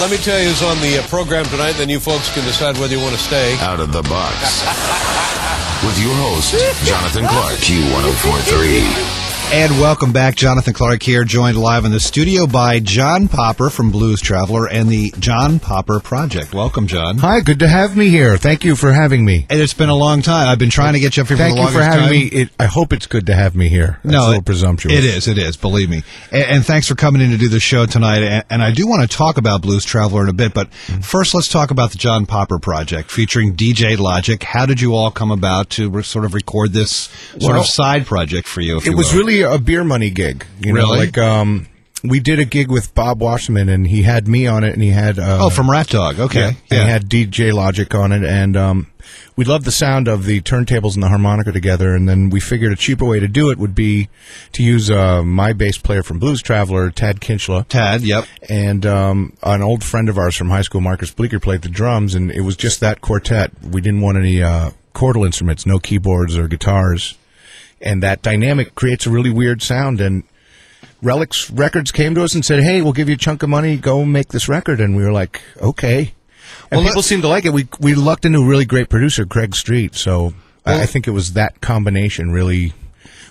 Let me tell you who's on the program tonight, then you folks can decide whether you want to stay. Out of the box. With your host, Jonathan Clarke, Q1043. And welcome back. Jonathan Clarke here, joined live in the studio by John Popper from Blues Traveler and the John Popper Project. Welcome, John. Hi, good to have me here. Thank you for having me. And it's been a long time. I've been trying to get you up here for the longest time. Thank you for having me. I hope it's good to have me here. That's a little presumptuous. It is, believe me. And thanks for coming in to do the show tonight. And I do want to talk about Blues Traveler in a bit, but first let's talk about the John Popper Project featuring DJ Logic. How did you all come about to sort of record this sort of side project for you, if you will? It was really a beer money gig. You know, like we did a gig with Bob Wasserman, and he had me on it, and he had from Rat Dog. Okay, yeah. He had DJ Logic on it, and we loved the sound of the turntables and the harmonica together. And then we figured a cheaper way to do it would be to use my bass player from Blues Traveler, Tad Kinchla. Tad, yep. And an old friend of ours from high school, Marcus Bleeker, played the drums, and it was just that quartet. We didn't want any chordal instruments, no keyboards or guitars. And that dynamic creates a really weird sound. And Relics Records came to us and said, hey, we'll give you a chunk of money, go make this record. And we were like, okay. And people seemed to like it. We lucked into a really great producer, Craig Street. So I think it was that combination, really.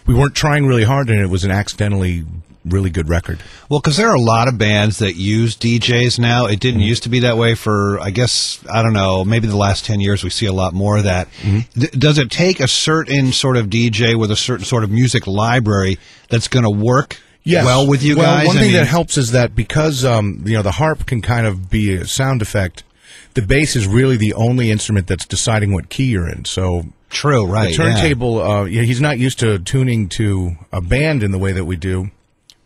We weren't trying really hard, and it was an accidentally really good record. Well, because there are a lot of bands that use DJs now. It didn't used to be that way for, I guess, I don't know, maybe the last 10 years we see a lot more of that. Does it take a certain sort of DJ with a certain sort of music library that's going to work well with you guys? One thing that helps is that because the harp can kind of be a sound effect, the bass is really the only instrument that's deciding what key you're in. So true, right? The turntable, he's not used to tuning to a band in the way that we do.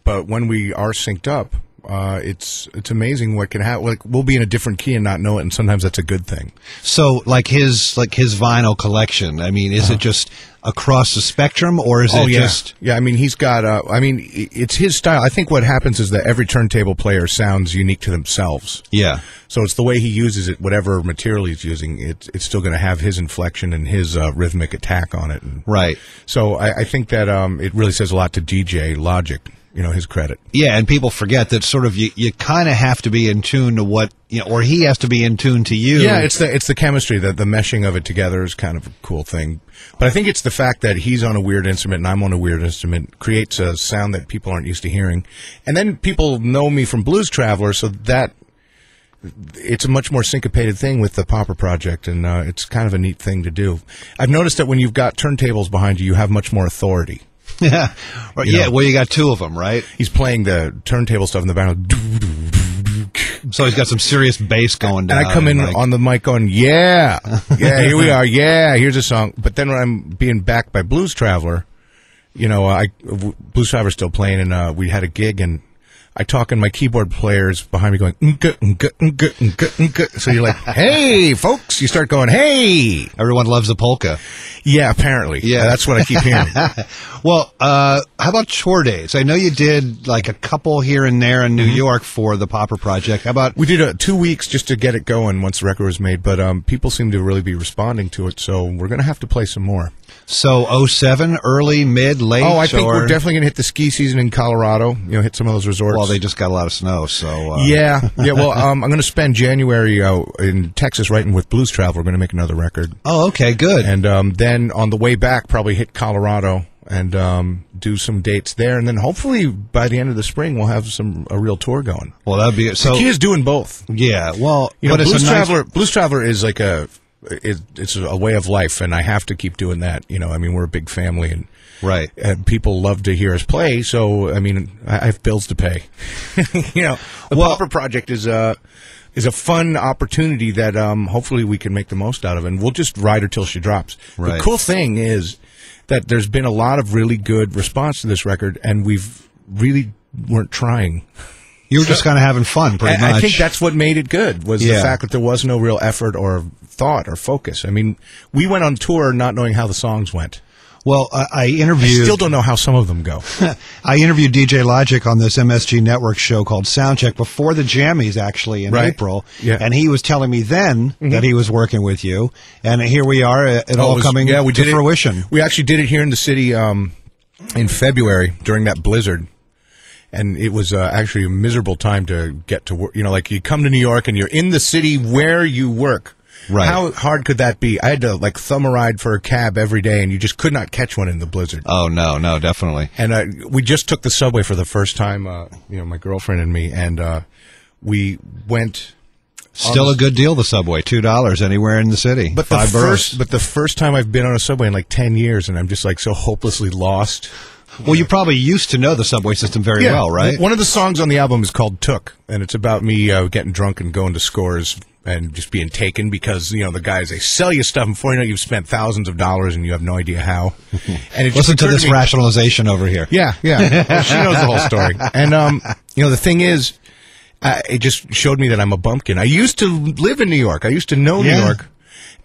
But when we are synced up, it's amazing what can happen. Like, we'll be in a different key and not know it, and sometimes that's a good thing. So, like his vinyl collection. I mean, is it just across the spectrum, or is it just? Yeah, I mean, he's got. It's his style. I think what happens is that every turntable player sounds unique to themselves. Yeah. So it's the way he uses it. Whatever material he's using, it's still going to have his inflection and his rhythmic attack on it. Right. So I think that it really says a lot to DJ Logic. His credit. Yeah, and people forget that sort of you kind of have to be in tune to what, or he has to be in tune to you. Yeah, it's the chemistry, the meshing of it together is kind of a cool thing. But I think it's the fact that he's on a weird instrument and I'm on a weird instrument creates a sound that people aren't used to hearing. And then people know me from Blues Traveler, so that it's a much more syncopated thing with the Popper Project, and it's kind of a neat thing to do. I've noticed that when you've got turntables behind you, you have much more authority. Yeah, well, you got two of them, right? He's playing the turntable stuff in the background. So he's got some serious bass going down. And I come in on the mic going, yeah, here we are, yeah, here's a song. But then when I'm being backed by Blues Traveler, Blues Traveler's still playing, and we had a gig, and I talk, and my keyboard player's behind me going, so you're like, hey, folks. You start going, hey. Everyone loves the polka. Yeah, apparently. Yeah, that's what I keep hearing. Well, how about tour dates? I know you did like a couple here and there in New York for the Popper Project. How about... We did 2 weeks just to get it going once the record was made, but people seem to really be responding to it, so we're going to have to play some more. So 07, early, mid, late? Oh, I think we're definitely going to hit the ski season in Colorado, hit some of those resorts. Well, they just got a lot of snow, so... Yeah, well, I'm going to spend January in Texas writing with Blues Traveler. We're going to make another record. Oh, okay, good. And then on the way back, probably hit Colorado and do some dates there. And then hopefully by the end of the spring, we'll have a real tour going. Well, that would be... So, the key is doing both. Yeah, well... but Blues Traveler is like it's a way of life, and I have to keep doing that. We're a big family, and right, and people love to hear us play. So, I have bills to pay. The Popper Project is a fun opportunity that hopefully we can make the most out of, and we'll just ride her till she drops. Right. The cool thing is that there's been a lot of really good response to this record, and we've really weren't trying. You were just kind of having fun, pretty much. I think that's what made it good, was the fact that there was no real effort or thought or focus. We went on tour not knowing how the songs went. Well, I interviewed... I still don't know how some of them go. I interviewed DJ Logic on this MSG Network show called Soundcheck before the Jammies, actually, in April. Yeah. And he was telling me then that he was working with you. And here we are, all coming to fruition. We actually did it here in the city in February during that blizzard. And it was actually a miserable time to get to work. You know, like you come to New York and you're in the city where you work. Right. How hard could that be? I had to like thumb a ride for a cab every day, and you just could not catch one in the blizzard. Oh, no, definitely. And we just took the subway for the first time, my girlfriend and me, and we went. Still a good deal, the subway, $2 anywhere in the city. But the first time I've been on a subway in like 10 years, and I'm just like so hopelessly lost. Well, you probably used to know the subway system very well, right? One of the songs on the album is called Took, and it's about me getting drunk and going to Scores and just being taken because, the guys, they sell you stuff, and before you know it, you've spent thousands of dollars and you have no idea how. And it Listen to this rationalization over here. Yeah. Well, she knows the whole story. And, the thing is, it just showed me that I'm a bumpkin. I used to live in New York. I used to know New York.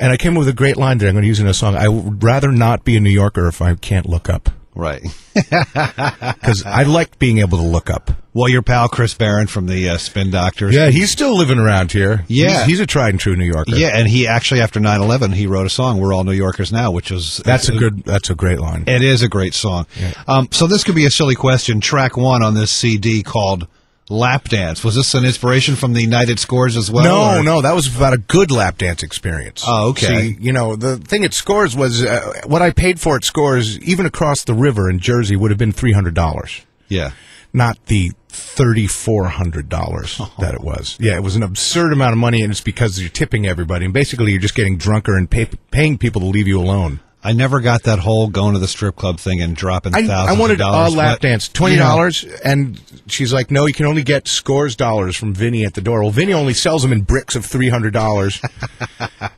And I came up with a great line that I'm going to use in a song. I would rather not be a New Yorker if I can't look up. Right. Because I like being able to look up. Well, your pal Chris Barron from the Spin Doctors. Yeah, he's still living around here. Yeah. He's a tried and true New Yorker. Yeah, and he actually, after 9/11, he wrote a song, We're All New Yorkers Now, which was... That's a great line. It is a great song. Yeah. So this could be a silly question. Track 1 on this CD called Lap Dance. Was this an inspiration from the United Scores as well? No, that was about a good lap dance experience. Oh, okay. See, the thing at Scores was what I paid for at Scores, even across the river in Jersey, would have been $300. Yeah. Not the $3,400 that it was. Yeah, it was an absurd amount of money, and it's because you're tipping everybody, and basically you're just getting drunker and paying people to leave you alone. I never got that whole going to the strip club thing and dropping thousands of dollars. I wanted a lap dance, $20, and she's like, no, you can only get Scores dollars from Vinny at the door. Well, Vinny only sells them in bricks of $300.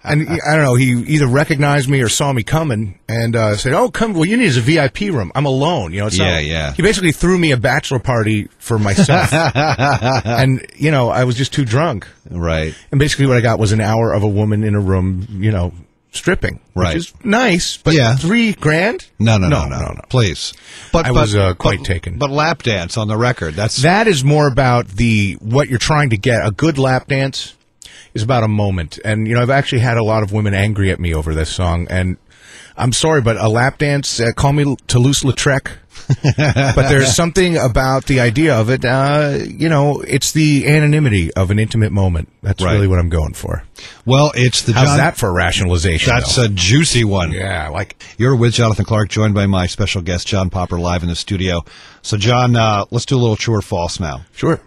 And I don't know, he either recognized me or saw me coming and said, oh, come, well, you need is a VIP room. I'm alone. Yeah. He basically threw me a bachelor party for myself. And, I was just too drunk. Right. And basically what I got was an hour of a woman in a room, stripping, right? Which is nice, but $3,000? No, please. But I was quite taken. But lap dance on the record, that is more about what you're trying to get. A good lap dance is about a moment, and I've actually had a lot of women angry at me over this song, and I'm sorry, but a lap dance, call me Toulouse-Lautrec. But there's something about the idea of it, it's the anonymity of an intimate moment. That's really what I'm going for. Well, it's the How's that for rationalization? That's a juicy one. Yeah, You're with Jonathan Clarke, joined by my special guest, John Popper, live in the studio. So, John, let's do a little true or false now. Sure.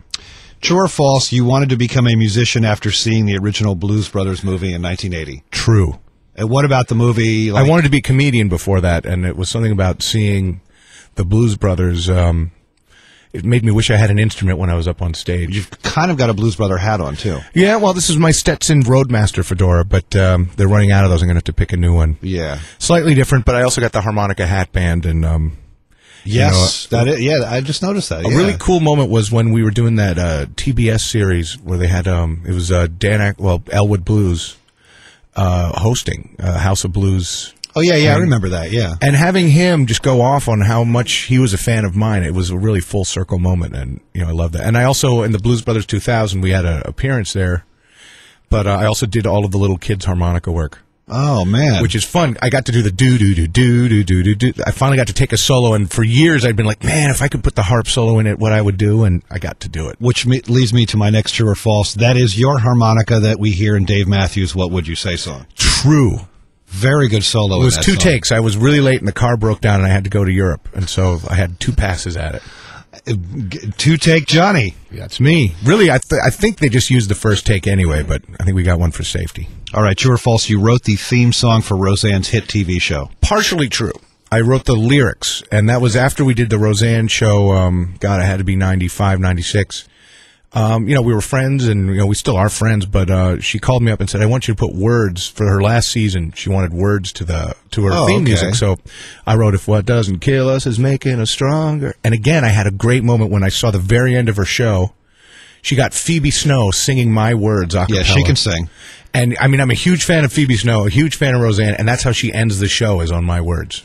True or false, you wanted to become a musician after seeing the original Blues Brothers movie in 1980. True. And what about the movie? I wanted to be a comedian before that, and it was something about seeing the Blues Brothers. It made me wish I had an instrument when I was up on stage. You've kind of got a Blues Brother hat on, too. Yeah, well, this is my Stetson Roadmaster fedora, but they're running out of those. I'm going to have to pick a new one. Yeah. Slightly different, but I also got the harmonica hat band. And yes, I just noticed that. A really cool moment was when we were doing that TBS series where they had, it was Elwood Blues hosting House of Blues. Oh, yeah, I remember that, yeah. And having him just go off on how much he was a fan of mine, it was a really full circle moment, and, I love that. And I also, in the Blues Brothers 2000, we had an appearance there, but I also did all of the little kids' harmonica work. Oh, man. Which is fun. I got to do the do-do-do-do-do-do-do-do. I finally got to take a solo, and for years I'd been like, man, if I could put the harp solo in it, what I would do, and I got to do it. Which leads me to my next true or false. That is your harmonica that we hear in Dave Matthews' What Would You Say song. True. Very good solo. It was two song. takes. I was really late and the car broke down and I had to go to Europe. And so I had 2 passes at it. Two-take Johnny. Yeah, it's me. Really, I think they just used the first take anyway, but I think we got one for safety. All right, true or false, you wrote the theme song for Roseanne's hit TV show. Partially true. I wrote the lyrics, and that was after we did the Roseanne show. It had to be 95, 96. We were friends, and we still are friends. But she called me up and said, "I want you to put words for her last season." She wanted words to her theme music, so I wrote, "If what doesn't kill us is making us stronger." And again, I had a great moment when I saw the very end of her show. She got Phoebe Snow singing my words a cappella. Yeah, she can sing. And, I'm a huge fan of Phoebe Snow, a huge fan of Roseanne, and that's how she ends the show, is on my words.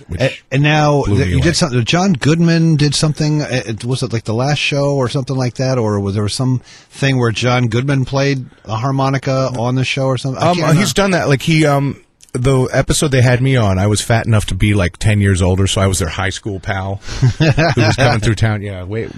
And now, you did something, John Goodman did something, was it like the last show or something like that, or was there some thing where John Goodman played a harmonica on the show or something? He's done that, the episode they had me on, I was fat enough to be 10 years older, so I was their high school pal who was coming through town. Yeah, wait.